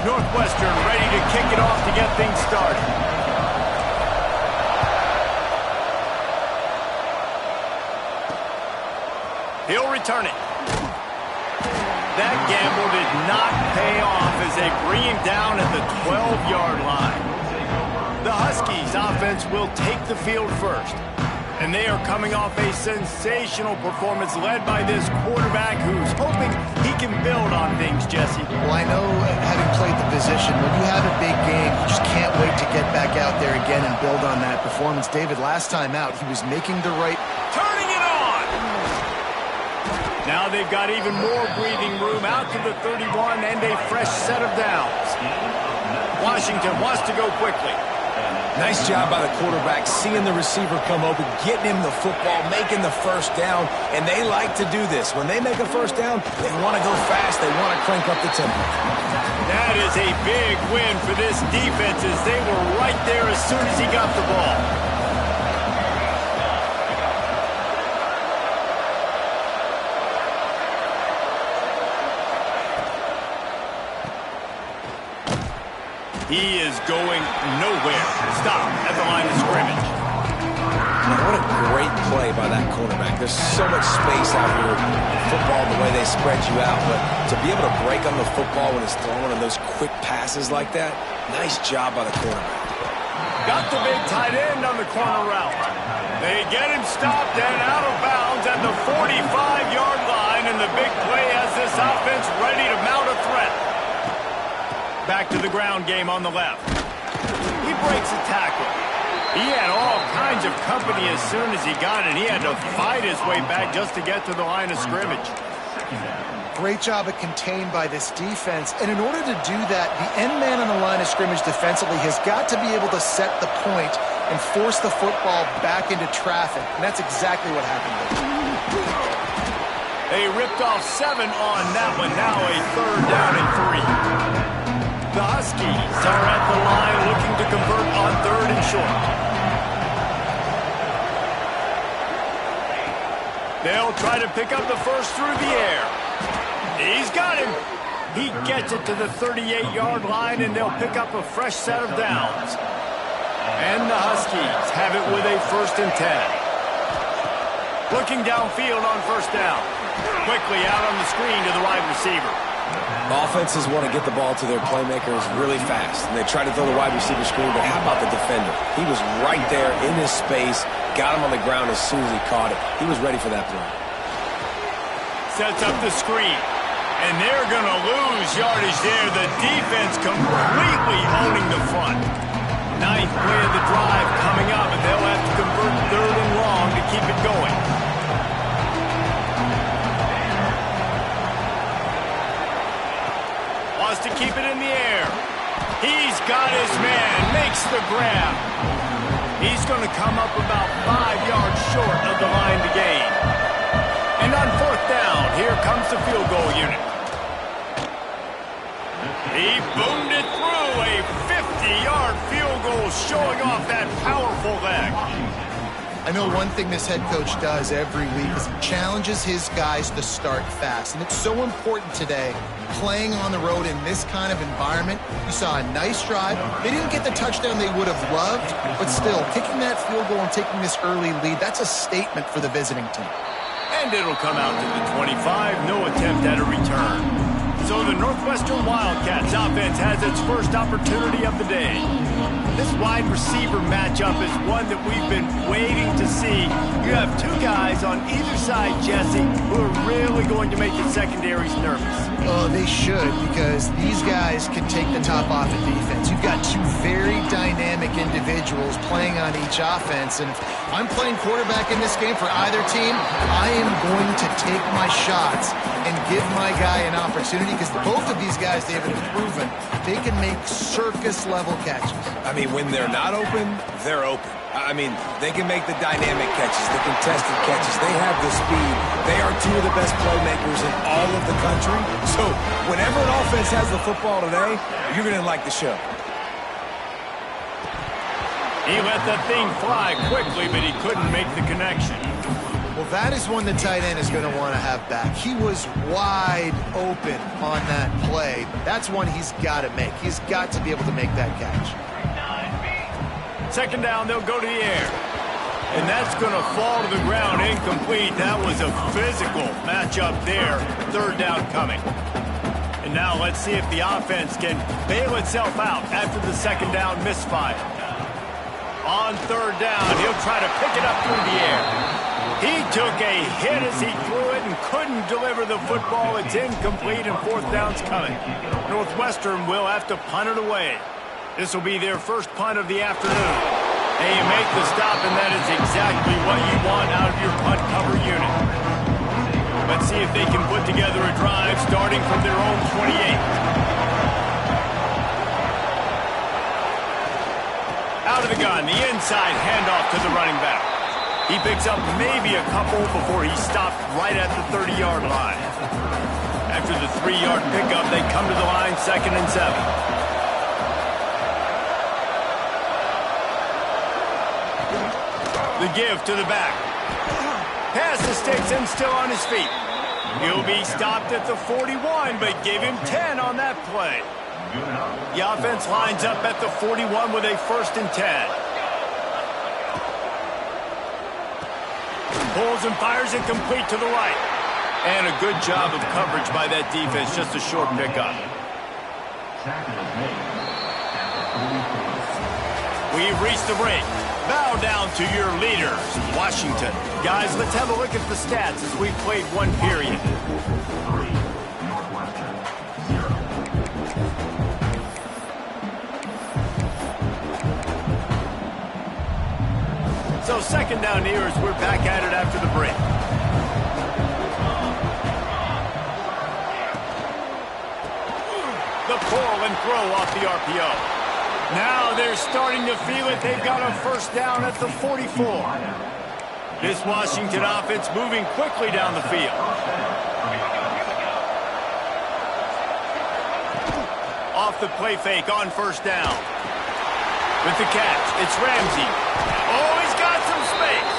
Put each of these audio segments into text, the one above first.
Northwestern ready to kick it off to get things started. He'll return it. That gamble did not pay off as they bring him down at the 12-yard line. The Huskies offense will take the field first. And they are coming off a sensational performance led by this quarterback who's hoping he can build on things, Jesse. Well, I know, having played the position, when you have a big game, you just can't wait to get back out there again and build on that performance. David, last time out, he was making the right... Turning it on! Now they've got even more breathing room out to the 31 and a fresh set of downs. Washington wants to go quickly. Nice job by the quarterback, seeing the receiver come open, getting him the football, making the first down, and they like to do this. When they make a first down, they want to go fast, they want to crank up the tempo. That is a big win for this defense as they were right there as soon as he got the ball. He is going nowhere. Stop at the line of scrimmage. Now, what a great play by that quarterback. There's so much space out here in football, the way they spread you out. But to be able to break on the football when it's thrown in those quick passes like that, nice job by the quarterback. Got the big tight end on the corner route. They get him stopped and out of bounds at the 45-yard line, and the big play has this offense ready to mount a threat. Back to the ground game on the left. He breaks a tackle. He had all kinds of company as soon as he got it. He had to fight his way back just to get to the line of scrimmage. Great job of contained by this defense. And in order to do that, the end man on the line of scrimmage defensively has got to be able to set the point and force the football back into traffic. And that's exactly what happened. They ripped off 7 on that one. Now a 3rd down and 3. The Huskies are at the line looking to convert on 3rd and short. They'll try to pick up the first through the air. He's got him. He gets it to the 38-yard line, and they'll pick up a fresh set of downs. And the Huskies have it with a 1st and 10. Looking downfield on 1st down. Quickly out on the screen to the wide receiver. Offenses want to get the ball to their playmakers really fast, and they try to throw the wide receiver screen, but how about the defender? He was right there in his space, got him on the ground as soon as he caught it. He was ready for that play. Sets up the screen, and they're going to lose yardage there. The defense completely owning the front. 9th play of the drive coming up, and they'll have to convert 3rd and long to keep it going. Wants to keep it in the air. He's got his man, makes the grab. He's going to come up about 5 yards short of the line to gain. And on 4th down, here comes the field goal unit. He boomed it through, a 50-yard field goal showing off that powerful leg. I know one thing this head coach does every week is he challenges his guys to start fast. And it's so important today, playing on the road in this kind of environment. You saw a nice drive. They didn't get the touchdown they would have loved, but still, kicking that field goal and taking this early lead, that's a statement for the visiting team. And it'll come out to the 25, no attempt at a return. So the Northwestern Wildcats offense has its first opportunity of the day. This wide receiver matchup is one that we've been waiting to see. You have 2 guys on either side, Jesse, who are really going to make the secondaries nervous. Oh, they should, because these guys can take the top off of defense. You've got 2 very dynamic individuals playing on each offense, and if I'm playing quarterback in this game for either team, I am going to take my shots and give my guy an opportunity, because both of these guys, David, have proven they can make circus-level catches. I mean, when they're not open, they're open. I mean, they can make the dynamic catches, the contested catches. They have the speed. They are 2 of the best playmakers in all of the country. So whenever an offense has the football today, you're going to like the show. He let the thing fly quickly, but he couldn't make the connection. Well, that is one the tight end is going to want to have back. He was wide open on that play. That's one he's got to make. He's got to be able to make that catch. Second down, they'll go to the air. And that's going to fall to the ground incomplete. That was a physical matchup there. Third down coming. And now let's see if the offense can bail itself out after the second down misfire. On third down, he'll try to pick it up through the air. He took a hit as he threw it and couldn't deliver the football. It's incomplete and fourth down's coming. Northwestern will have to punt it away. This will be their first punt of the afternoon. And you make the stop, and that is exactly what you want out of your punt cover unit. Let's see if they can put together a drive starting from their own 28. Out of the gun, the inside handoff to the running back. He picks up maybe a couple before he stopped right at the 30-yard line. After the 3-yard pickup, they come to the line, 2nd and 7. The give to the back. Pass the sticks and still on his feet. He'll be stopped at the 41, but gave him 10 on that play. The offense lines up at the 41 with a 1st and 10. Pulls and fires it complete to the right. And a good job of coverage by that defense. Just a short pickup. We've reached the break. Bow down to your leaders, Washington. Guys, let's have a look at the stats as we've played one period. So second down here as we're back at it after the break. The pull and throw off the RPO. Now they're starting to feel it. They've got a first down at the 44. This Washington offense moving quickly down the field. Off the play fake on first down. With the catch, it's Ramsey. Oh, he's got some space.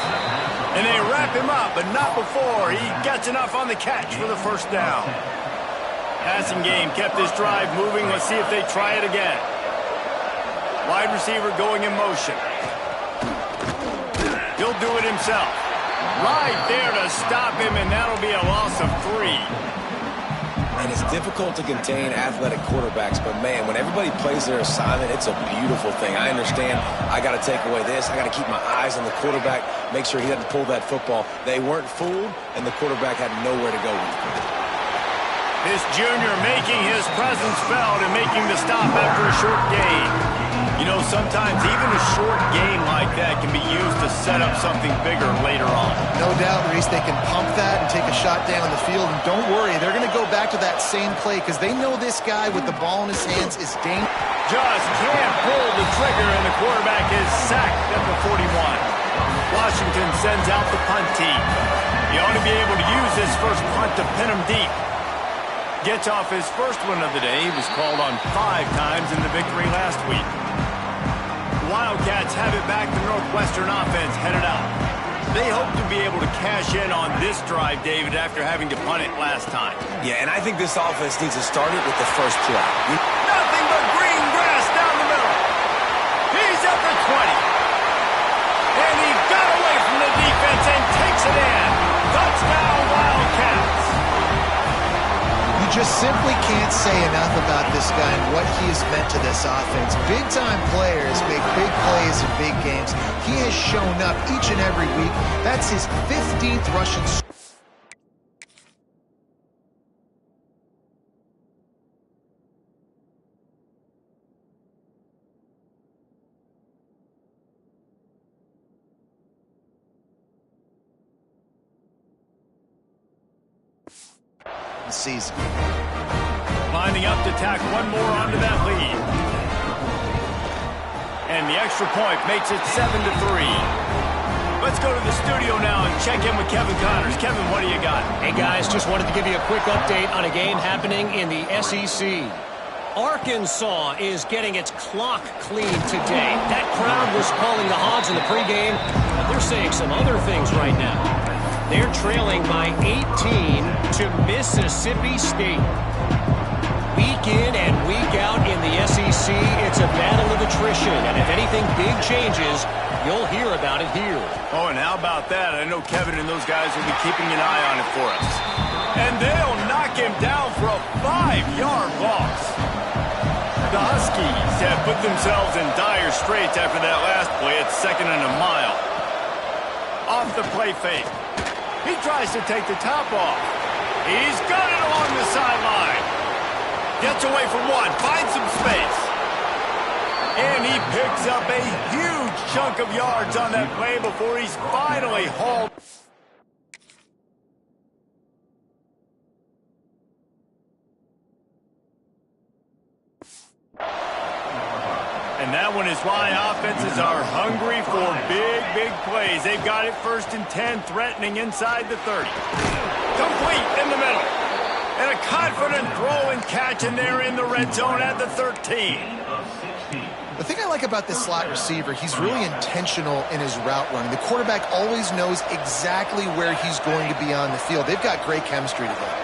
And they wrap him up, but not before he gets enough on the catch for the first down. Passing game kept this drive moving. Let's see if they try it again. Wide receiver going in motion. He'll do it himself. Right there to stop him, and that'll be a loss of 3. And it's difficult to contain athletic quarterbacks, but man, when everybody plays their assignment, it's a beautiful thing. I understand I got to take away this. I got to keep my eyes on the quarterback, make sure he doesn't pull that football. They weren't fooled, and the quarterback had nowhere to go with it. This junior making his presence felt and making the stop after a short gain. You know, sometimes even a short game like that can be used to set up something bigger later on. No doubt, Reese, they can pump that and take a shot down the field. And don't worry, they're going to go back to that same play because they know this guy with the ball in his hands is dangerous. Just can't pull the trigger, and the quarterback is sacked at the 41. Washington sends out the punt team. He ought to be able to use this first punt to pin him deep. Gets off his first one of the day. He was called on 5 times in the victory last week. Wildcats have it back. The Northwestern offense headed out. They hope to be able to cash in on this drive, David, after having to punt it last time. Yeah, and I think this offense needs to start it with the first play. Nothing but green grass down the middle. He's at the 20. And he got away from the defense and takes it in. Touchdown, Wildcats. You just simply can't say enough about this guy and what he has meant to this offense. Big-time players make big plays in big games. He has shown up each and every week. That's his 15th rushing. Season. Lining up to tack one more onto that lead. And the extra point makes it 7-3. Let's go to the studio now and check in with Kevin Connors. Kevin, what do you got? Hey, guys, just wanted to give you a quick update on a game happening in the SEC. Arkansas is getting its clock cleaned today. That crowd was calling the Hogs in the pregame, but they're saying some other things right now. They're trailing by 18 to Mississippi State. Week in and week out in the SEC, it's a battle of attrition. And if anything big changes, you'll hear about it here. Oh, and how about that? I know Kevin and those guys will be keeping an eye on it for us. And they'll knock him down for a 5-yard loss. The Huskies have put themselves in dire straits after that last play at 2nd and a mile. Off the play fake. He tries to take the top off. He's got it along the sideline. Gets away from one, finds some space. And he picks up a huge chunk of yards on that play before he's finally hauled. And that one is why offenses are hungry for big plays. They've got it 1st and 10, threatening inside the 30. Complete in the middle. And a confident throw and catch, and they're in the red zone at the 13. The thing I like about this slot receiver, he's really intentional in his route running. The quarterback always knows exactly where he's going to be on the field. They've got great chemistry together.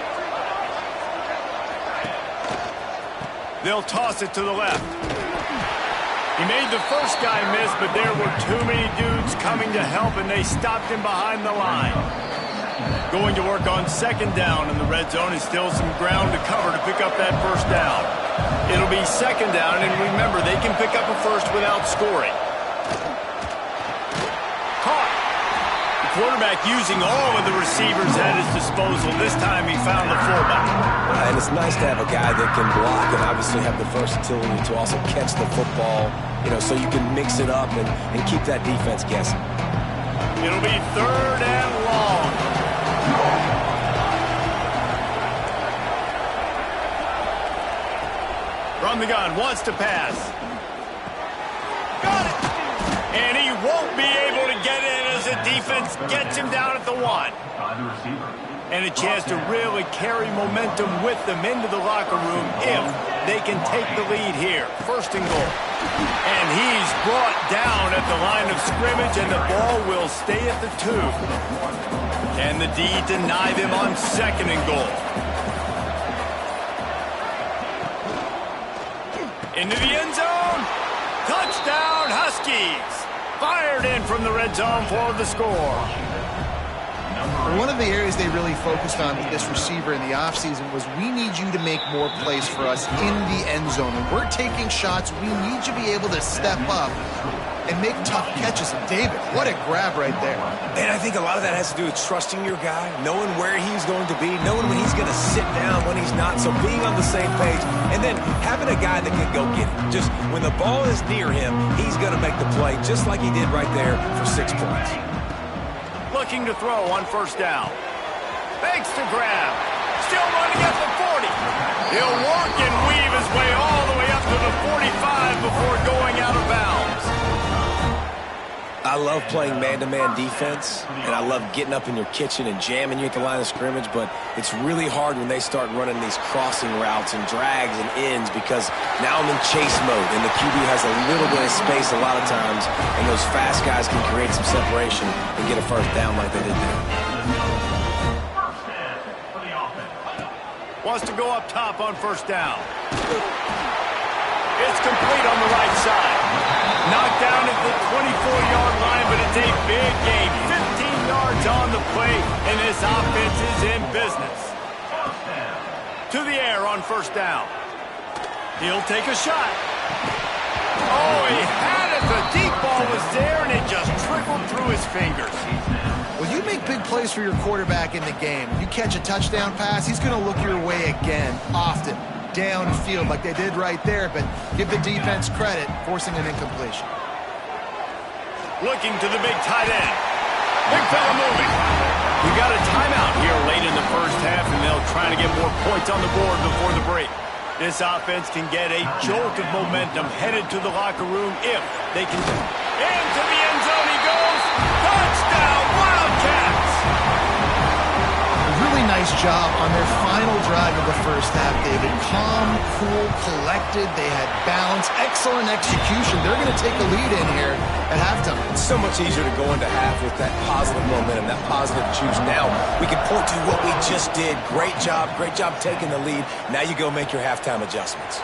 They'll toss it to the left. He made the first guy miss, but there were too many dudes coming to help, and they stopped him behind the line. Going to work on 2nd down in the red zone, and still some ground to cover to pick up that 1st down. It'll be 2nd down, and remember, they can pick up a 1st without scoring. Caught. The quarterback using all of the receivers at his disposal. This time he found the fullback. And it's nice to have a guy that can block and obviously have the versatility to also catch the football, so you can mix it up and keep that defense guessing. It'll be 3rd and long. From the gun, wants to pass. Got it! And he won't be able to get in as the defense gets him down at the 1. And a chance to really carry momentum with them into the locker room if they can take the lead here. 1st and goal. And he's brought down at the line of scrimmage, and the ball will stay at the 2. And the D deny them on 2nd and goal. Into the end zone. Touchdown, Huskies. Fired in from the red zone for the score. One of the areas they really focused on with this receiver in the offseason was we need you to make more plays for us in the end zone. When we're taking shots, we need you to be able to step up and make tough catches. And David, what a grab right there. And I think a lot of that has to do with trusting your guy, knowing where he's going to be, knowing when he's going to sit down, when he's not. So being on the same page, and then having a guy that can go get it. Just when the ball is near him, he's going to make the play just like he did right there for 6 points. Looking to throw on 1st down. Fakes to grab. Still running at the 40. He'll work and weave his way all the way up to the 45 before going out of bounds. I love playing man-to-man defense, and I love getting up in your kitchen and jamming you at the line of scrimmage, but it's really hard when they start running these crossing routes and drags and ends because now I'm in chase mode, and the QB has a little bit of space a lot of times, and those fast guys can create some separation and get a 1st down like they did there. Wants to go up top on 1st down. It's complete on the right side. Knocked down at the 24-yard line, but it's a big gain. 15 yards on the play, and this offense is in business. To the air on 1st down. He'll take a shot. Oh, he had it. The deep ball was there, and it just trickled through his fingers. Well, you make big plays for your quarterback in the game. You catch a touchdown pass, he's going to look your way again, often. Downfield like they did right there, but give the defense credit, forcing an incompletion. Looking to the big tight end. Big fella moving. We got a timeout here late in the 1st half, and they'll try to get more points on the board before the break. This offense can get a jolt of momentum headed to the locker room if they can. Into the end zone he goes. Touchdown, Wildcats! Really nice nice job on their final drive of the first half, David. Calm, cool, collected. They had balance, excellent execution. They're going to take a lead in here at halftime. It's so much easier to go into half with that positive momentum, that positive juice. Now we can point to what we just did. Great job taking the lead. Now you go make your halftime adjustments.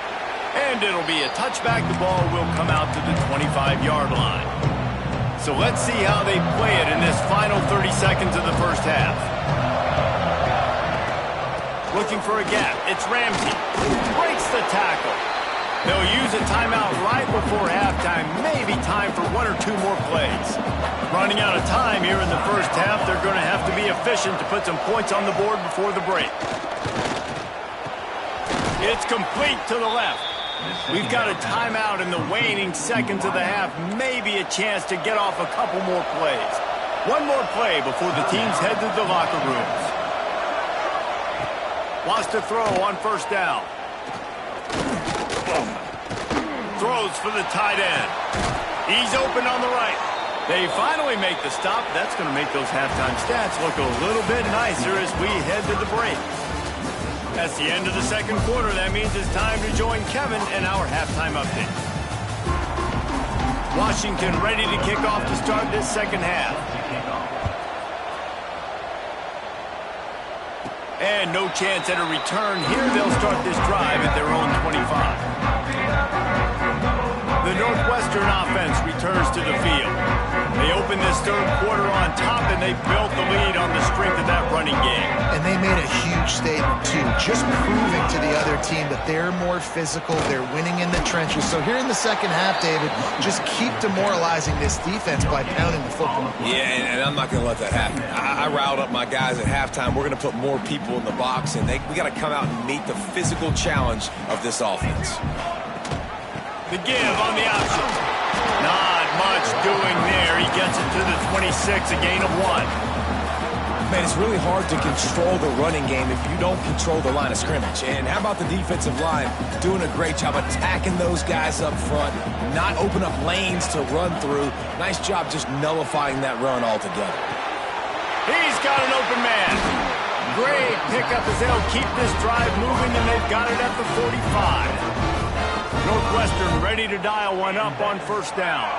And it'll be a touchback. The ball will come out to the 25-yard line. So let's see how they play it in this final 30 seconds of the first half. Looking for a gap. It's Ramsey. Breaks the tackle. They'll use a timeout right before halftime. Maybe time for one or two more plays. Running out of time here in the first half. They're going to have to be efficient to put some points on the board before the break. It's complete to the left. We've got a timeout in the waning seconds of the half. Maybe a chance to get off a couple more plays. One more play before the teams head to the locker rooms. Wants to throw on first down. Throws for the tight end. He's open on the right. They finally make the stop. That's going to make those halftime stats look a little bit nicer as we head to the break. That's the end of the second quarter. That means it's time to join Kevin in our halftime update. Washington ready to kick off to start this second half. And no chance at a return here. They'll start this drive at their own 25. The Northwestern offense returns to the field. They open this third quarter on top, and they built the lead on the strength of that running game. And they made a huge statement, too, just proving to the other team that they're more physical, they're winning in the trenches. So here in the second half, David, just keep demoralizing this defense by pounding the football. Yeah, and I'm not going to let that happen. I riled up my guys at halftime. We're going to put more people in the box, and we got to come out and meet the physical challenge of this offense. The give on the option. Not much doing there. He gets it to the 26, a gain of 1. Man, it's really hard to control the running game if you don't control the line of scrimmage. And how about the defensive line doing a great job attacking those guys up front, not open up lanes to run through. Nice job just nullifying that run altogether. He's got an open man. Great pickup as they'll keep this drive moving, and they've got it at the 45. Northwestern ready to dial one up on first down.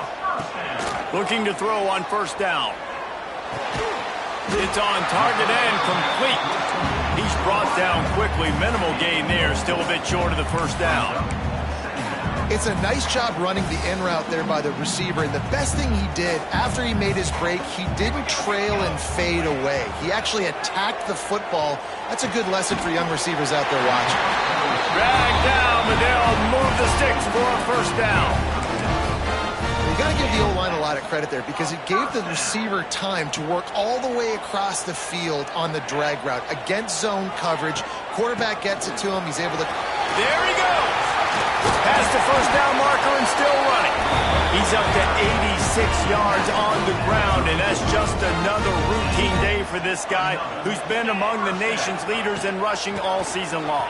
Looking to throw on first down. It's on target and complete. He's brought down quickly. Minimal gain there. Still a bit short of the first down. It's a nice job running the in route there by the receiver. And the best thing he did after he made his break, he didn't trail and fade away. He actually attacked the football. That's a good lesson for young receivers out there watching. Dragged down, but they'll move the sticks for a first down. You got to give the O-line a lot of credit there because it gave the receiver time to work all the way across the field on the drag route against zone coverage. Quarterback gets it to him. He's able to... There he goes. Past the first down marker and still running. He's up to 86 yards on the ground, and that's just another routine day for this guy who's been among the nation's leaders in rushing all season long.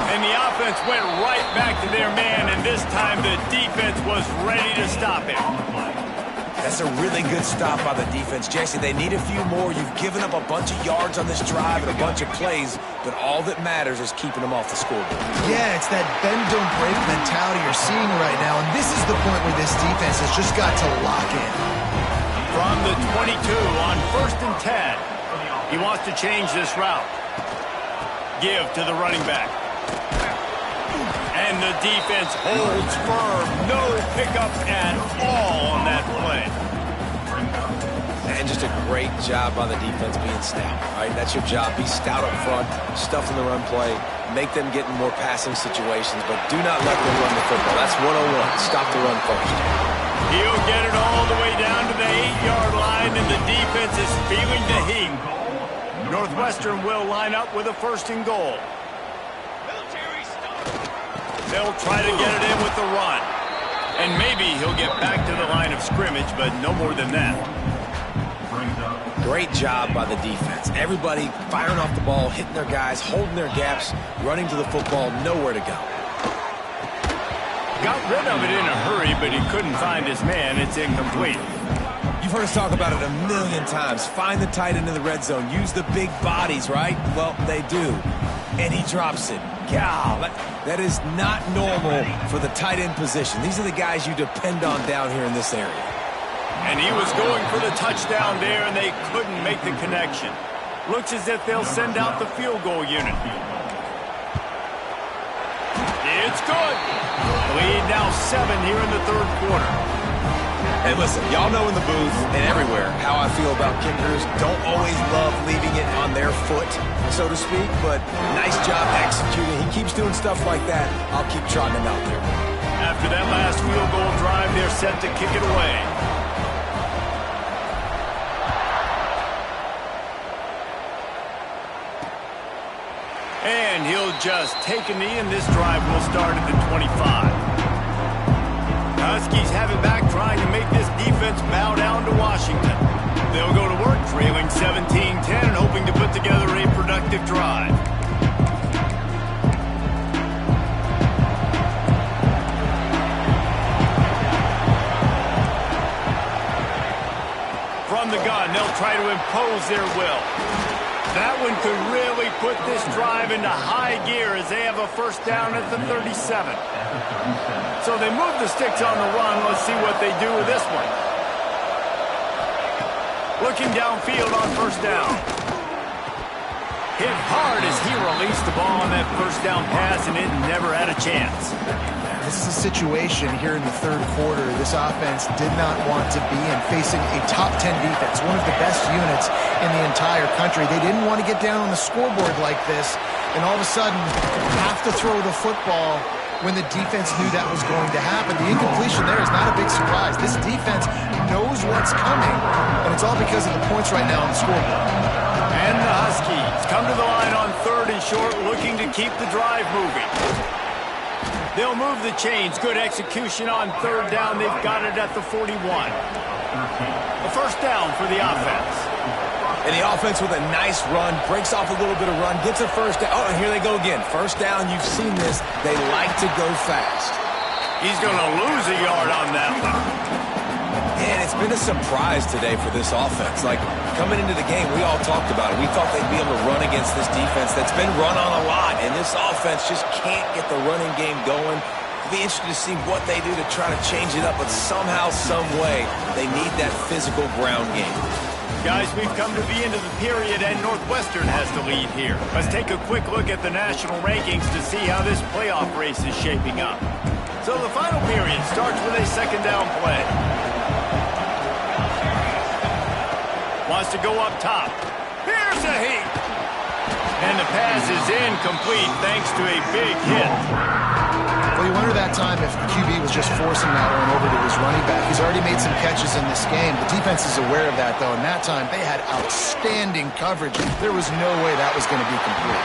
And the offense went right back to their man, and this time the defense was ready to stop him. That's a really good stop by the defense. Jesse, they need a few more. You've given up a bunch of yards on this drive and a bunch of plays, but all that matters is keeping them off the scoreboard. Yeah, it's that bend, don't break mentality you're seeing right now, and this is the point where this defense has just got to lock in. From the 22 on 1st and 10. He wants to change this route. Give to the running back. And the defense holds firm. No pickup at all on that play. And just a great job by the defense being stout. All right, that's your job. Be stout up front, stuff in the run play, make them get in more passing situations, but do not let them run the football. That's 101. Stop the run first. He'll get it all the way down to the 8-yard line, and the defense is feeling the heat. Northwestern will line up with a 1st and goal. They'll try to get it in with the run. And maybe he'll get back to the line of scrimmage, but no more than that. Great job by the defense. Everybody firing off the ball, hitting their guys, holding their gaps, running to the football, nowhere to go. Got rid of it in a hurry, but he couldn't find his man. It's incomplete. You've heard us talk about it a million times. Find the tight end in the red zone. Use the big bodies, right? Well, they do. And he drops it. God, that is not normal for the tight end position. These are the guys you depend on down here in this area. And he was going for the touchdown there, and they couldn't make the connection. Looks as if they'll send out the field goal unit. It's good. Lead now 7 here in the third quarter. Hey, listen, y'all know in the booth and everywhere how I feel about kickers. Don't always love leaving it on their foot, so to speak, but nice job executing. He keeps doing stuff like that. I'll keep trotting him out there. After that last field goal drive, they're set to kick it away. And he'll just take a knee, and this drive will start at the 25. Huskies have it back, trying to make this defense bow down to Washington. They'll go to work, trailing 17-10 and hoping to put together a productive drive. From the gun, they'll try to impose their will. That one could really put this drive into high gear as they have a first down at the 37. So they move the sticks on the run. Let's see what they do with this one. Looking downfield on first down. Hit hard as he released the ball on that first down pass, and it never had a chance. This is a situation here in the third quarter this offense did not want to be in, facing a top 10 defense, one of the best units in the entire country. They didn't want to get down on the scoreboard like this and all of a sudden have to throw the football when the defense knew that was going to happen. The incompletion there is not a big surprise. This defense knows what's coming, and it's all because of the points right now on the scoreboard. And the Huskies come to the line on 3rd and short, looking to keep the drive moving. They'll move the chains. Good execution on 3rd down. They've got it at the 41. A first down for the offense. And the offense with a nice run, breaks off a little bit of run, gets a first down. Oh, and here they go again. First down, you've seen this. They like to go fast. He's going to lose a yard on that one. And it's been a surprise today for this offense. Like, coming into the game, we all talked about it. We thought they'd be able to run against this defense that's been run on a lot, and this offense just can't get the running game going. It'll be interesting to see what they do to try to change it up, but somehow, some way, they need that physical ground game. Guys, we've come to the end of the period, and Northwestern has the lead here. Let's take a quick look at the national rankings to see how this playoff race is shaping up. So the final period starts with a second down play. Wants to go up top. Here's a heat. And the pass is incomplete thanks to a big hit. Well, you wonder that time if the QB was just forcing that one over to his running back. He's already made some catches in this game. The defense is aware of that, though, and that time they had outstanding coverage. There was no way that was going to be complete.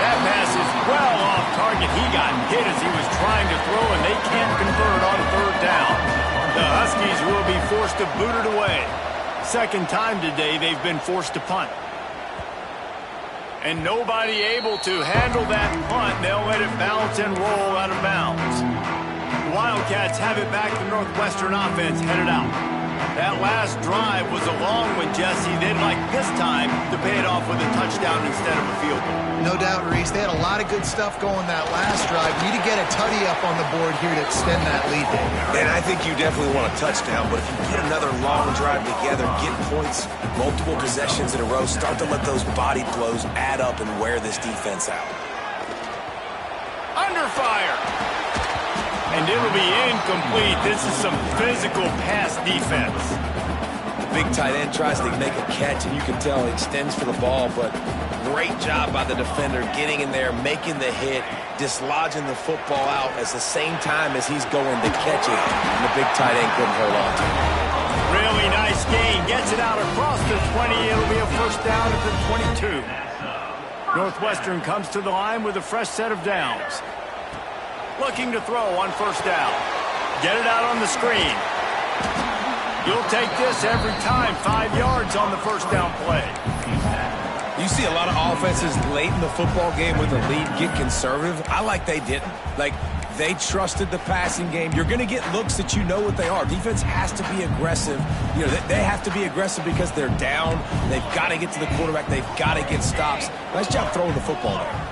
That pass is well off target. He got hit as he was trying to throw, and they can't convert on 3rd down. The Huskies will be forced to boot it away. Second time today they've been forced to punt. And nobody able to handle that punt. They'll let it bounce and roll out of bounds. The Wildcats have it back. The Northwestern offense headed out. That last drive was a long one, Jesse. They'd like this time to pay it off with a touchdown instead of a field goal. No doubt, Reese. They had a lot of good stuff going that last drive. Need to get a tutty up on the board here to extend that lead. And I think you definitely want a touchdown, but if you get another long drive together, get points, multiple possessions in a row, start to let those body blows add up and wear this defense out. Under fire. And it'll be incomplete. This is some physical pass defense. The big tight end tries to make a catch, and you can tell he extends for the ball, but great job by the defender getting in there, making the hit, dislodging the football out at the same time as he's going to catch it, and the big tight end couldn't hold on to it. Really nice gain. Gets it out across the 20. It'll be a first down at the 22. Northwestern comes to the line with a fresh set of downs. Looking to throw on first down. Get it out on the screen. You'll take this every time. 5 yards on the first down play. You see a lot of offenses late in the football game with a lead get conservative. I like they didn't. Like, They trusted the passing game. You're going to get looks that you know what they are. Defense has to be aggressive. You know, they have to be aggressive because they're down. They've got to get to the quarterback. They've got to get stops. Nice job throwing the football there.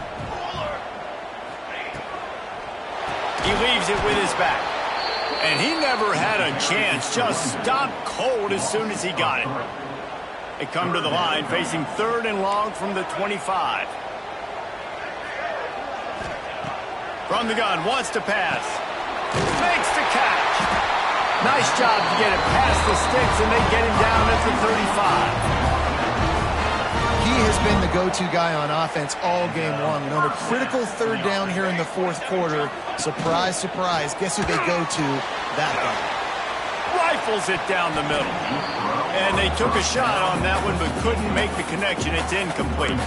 He leaves it with his back. And he never had a chance. Just stopped cold as soon as he got it. They come to the line facing 3rd and long from the 25. From the gun, wants to pass. Makes the catch. Nice job to get it past the sticks, and they get him down at the 35. He has been the go-to guy on offense all game long. And on a critical 3rd down here in the 4th quarter, surprise, surprise, guess who they go to? That guy. Rifles it down the middle. And they took a shot on that one, but couldn't make the connection. It's incomplete.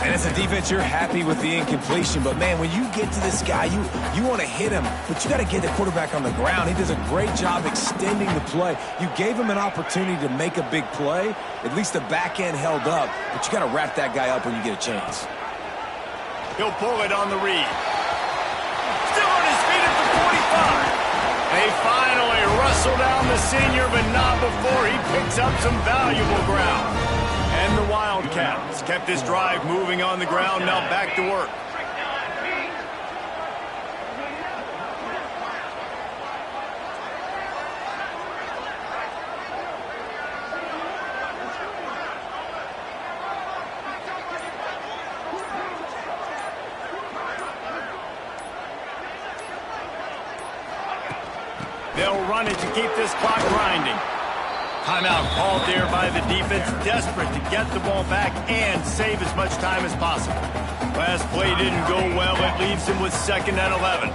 And as a defense, you're happy with the incompletion. But, man, when you get to this guy, you want to hit him. But you got to get the quarterback on the ground. He does a great job extending the play. You gave him an opportunity to make a big play. At least the back end held up. But you got to wrap that guy up when you get a chance. He'll pull it on the read. Still on his feet at the 45. They finally wrestle down the senior, but not before he picks up some valuable ground. And the Wildcats kept this drive moving on the ground, now back to work. They'll run it to keep this clock grinding. Timeout called there by the defense, desperate to get the ball back and save as much time as possible. Last play didn't go well. It leaves him with 2nd and 11.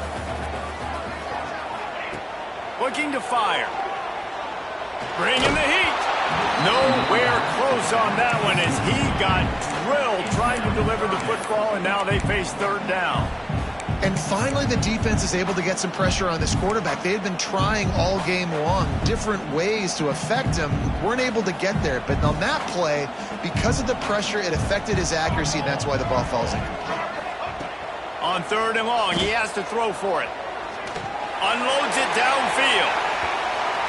Looking to fire. Bringing the heat. Nowhere close on that one as he got drilled trying to deliver the football, and now they face 3rd down. And finally, the defense is able to get some pressure on this quarterback. They had been trying all game long different ways to affect him. Weren't able to get there. But on that play, because of the pressure, it affected his accuracy, and that's why the ball falls in. On 3rd and long, he has to throw for it. Unloads it downfield.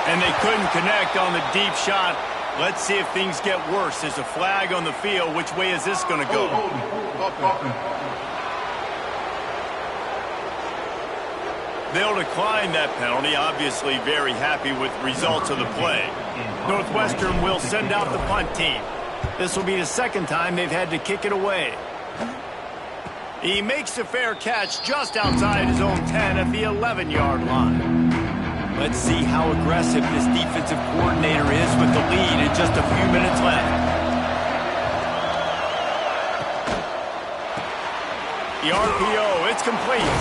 And they couldn't connect on the deep shot. Let's see if things get worse. There's a flag on the field. Which way is this going to go? They'll decline that penalty, obviously very happy with the results of the play. Northwestern will send out the punt team. This will be the 2nd time they've had to kick it away. He makes a fair catch just outside his own 10 at the 11-yard line. Let's see how aggressive this defensive coordinator is with the lead and just a few minutes left. The RPO, it's complete.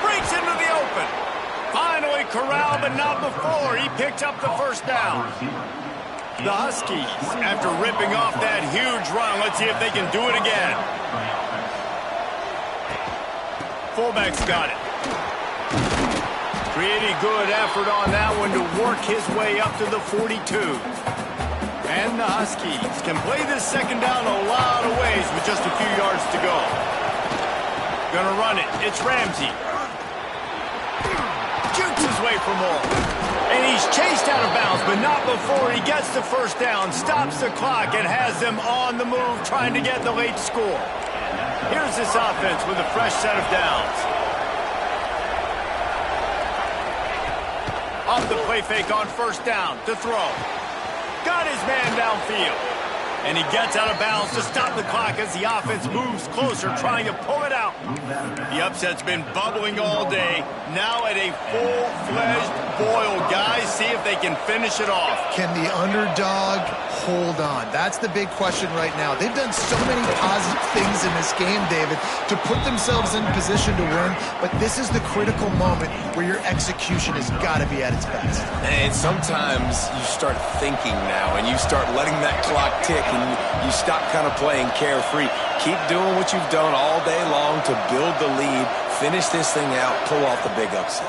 Breaks into the open. Finally corralled, but not before. He picked up the 1st down. The Huskies, after ripping off that huge run, let's see if they can do it again. Fullback's got it. Pretty good effort on that one to work his way up to the 42. And the Huskies can play this 2nd down a lot of ways with just a few yards to go. Gonna run it. It's Ramsey. Shoots his way for more. And he's chased out of bounds, but not before he gets the 1st down, stops the clock, and has them on the move trying to get the late score. Here's this offense with a fresh set of downs. Off the play fake on 1st down to throw. Got his man downfield. And he gets out of bounds to stop the clock as the offense moves closer, trying to pull it out. The upset's been bubbling all day. Now at a full-fledged boil. Guys, see if they can finish it off. Can the underdog hold on? That's the big question right now. They've done so many positive things in this game, David, to put themselves in position to win, but this is the critical moment where your execution has got to be at its best. And sometimes you start thinking now, and you start letting that clock tick, and you stop kind of playing carefree. Keep doing what you've done all day long to build the lead, finish this thing out, pull off the big upset.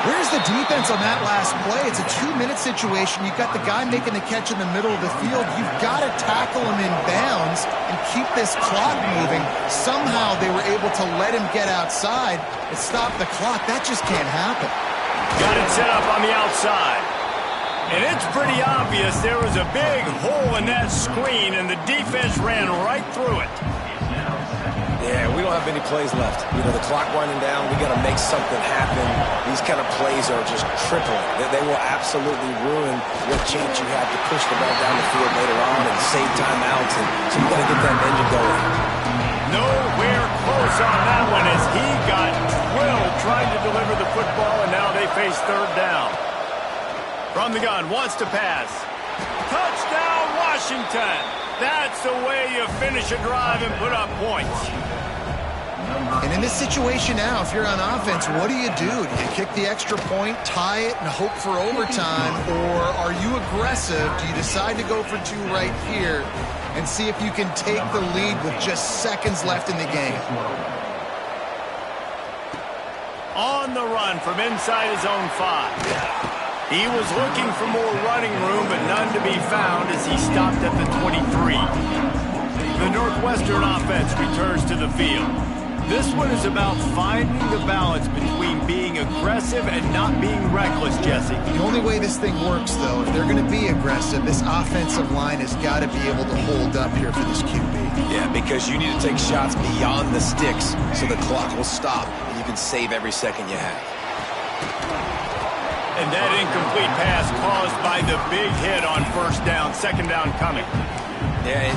Where's here's the defense on that last play. It's a 2-minute situation. You've got the guy making the catch in the middle of the field. You've got to tackle him in bounds and keep this clock moving. Somehow they were able to let him get outside and stop the clock. That just can't happen. Got it set up on the outside. And it's pretty obvious there was a big hole in that screen, and the defense ran right through it. Yeah, we don't have many plays left. You know, the clock winding down, we got to make something happen. These kind of plays are just crippling. They will absolutely ruin what chance you have to push the ball down the field later on and save timeouts. And so we got to get that engine going. Nowhere close on that one as he got drilled trying to deliver the football, and now they face third down. From the gun, wants to pass. Touchdown, Washington! That's the way you finish a drive and put up points. And in this situation now, if you're on offense, what do? Do you kick the extra point, tie it, and hope for overtime? Or are you aggressive? Do you decide to go for two right here and see if you can take the lead with just seconds left in the game? On the run from inside his own 5. He was looking for more running room, but none to be found as he stopped at the 23. The Northwestern offense returns to the field. This one is about finding the balance between being aggressive and not being reckless, Jesse. The only way this thing works, though, if they're going to be aggressive, this offensive line has got to be able to hold up here for this QB. Yeah, because you need to take shots beyond the sticks so the clock will stop and you can save every second you have. And that incomplete pass caused by the big hit on first down, second down coming. Yeah,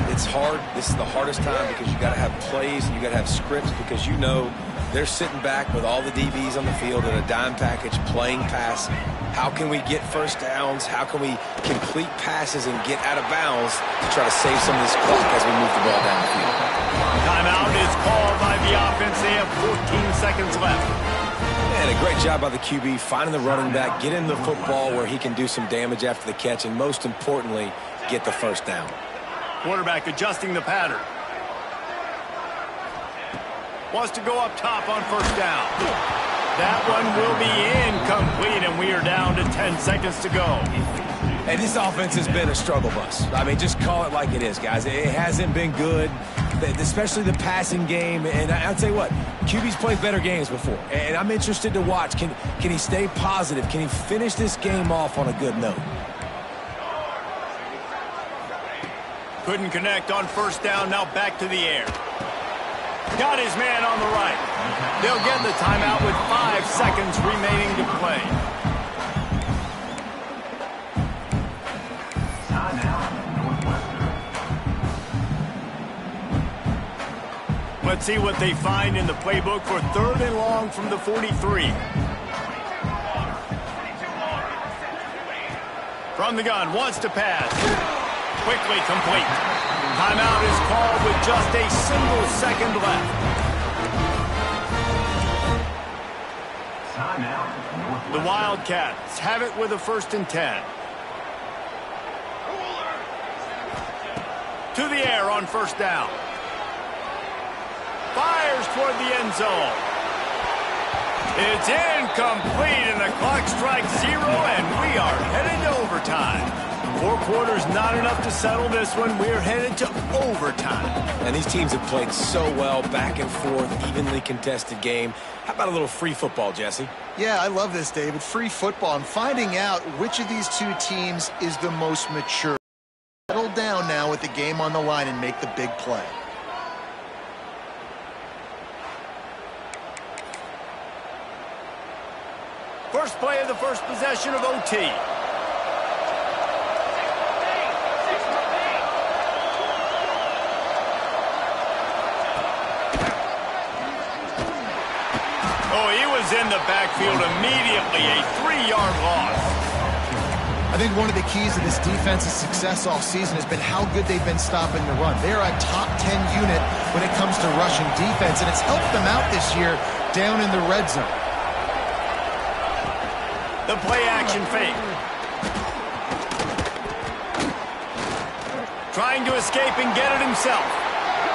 it's hard. This is the hardest time because you got to have plays and you got to have scripts because you know they're sitting back with all the DBs on the field in a dime package playing pass. How can we get first downs? How can we complete passes and get out of bounds to try to save some of this clock as we move the ball down the field? Timeout is called by the offense. They have 14 seconds left. And a great job by the QB finding the running back, get him the football where he can do some damage after the catch, and most importantly, get the first down. Quarterback adjusting the pattern. Wants to go up top on first down. That one will be incomplete, and we are down to 10 seconds to go. And this offense has been a struggle bus. I mean, just call it like it is, guys. It hasn't been good, especially the passing game. And I'll tell you what, QB's played better games before. And I'm interested to watch. Can he stay positive? Can he finish this game off on a good note? Couldn't connect on first down. Now back to the air. Got his man on the right. They'll get the timeout with 5 seconds remaining to play. Let's see what they find in the playbook for third and long from the 43. From the gun, wants to pass. Quickly complete. Timeout is called with just a single second left. The Wildcats have it with a 1st and 10. To the air on first down. Fires toward the end zone. It's incomplete, and the clock strikes 0, and we are headed to overtime. 4 quarters not enough to settle this one. We're headed to overtime. And these teams have played so well, back and forth, evenly contested game. How about a little free football, Jesse? Yeah, I love this, David. Free football. I'm finding out which of these two teams is the most mature. Settle down now with the game on the line and make the big play. First play of the first possession of OT. Oh, he was in the backfield immediately. A 3-yard loss. I think one of the keys to this defense's success all season has been how good they've been stopping the run. They're a top 10 unit when it comes to rushing defense, and it's helped them out this year down in the red zone. The play-action fake. Trying to escape and get it himself.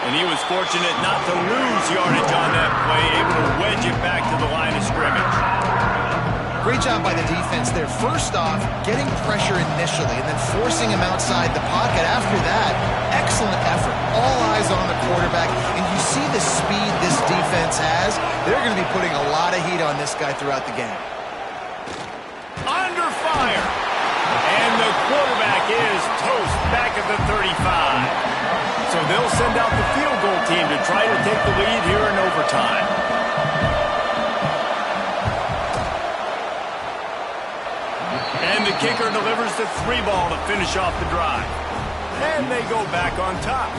And he was fortunate not to lose yardage on that play, able to wedge it back to the line of scrimmage. Great job by the defense there. First off, getting pressure initially and then forcing him outside the pocket. After that, excellent effort. All eyes on the quarterback. And you see the speed this defense has. They're going to be putting a lot of heat on this guy throughout the game. Under fire. And the quarterback is toast back at the 35. So they'll send out the field goal team to try to take the lead here in overtime. And the kicker delivers the 3-ball to finish off the drive. And they go back on top.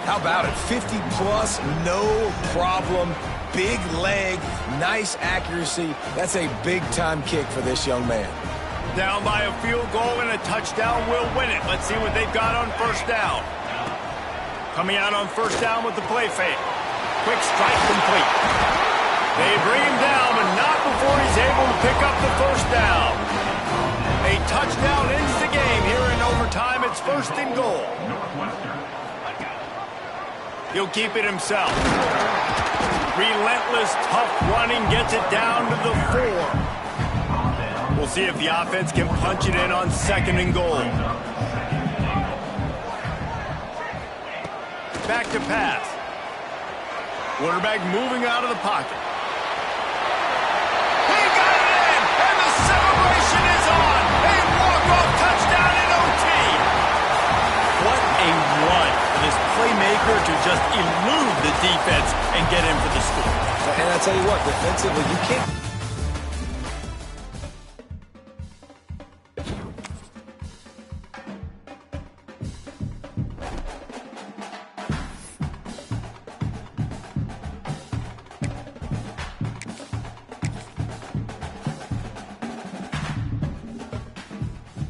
How about it? 50-plus, no problem. Big leg, nice accuracy. That's a big-time kick for this young man. Down by a field goal and a touchdown will win it. Let's see what they've got on first down. Coming out on first down with the play fake. Quick strike complete. They bring him down, but not before he's able to pick up the first down. A touchdown ends the game here in overtime. It's first and goal. He'll keep it himself. Relentless, tough running gets it down to the 4. We'll see if the offense can punch it in on second and goal. Back to pass. Quarterback moving out of the pocket. He got it in, and the celebration is on. A walk-off touchdown in OT. What a run for this playmaker to just elude the defense and get in for the score. And I tell you what, defensively, you can't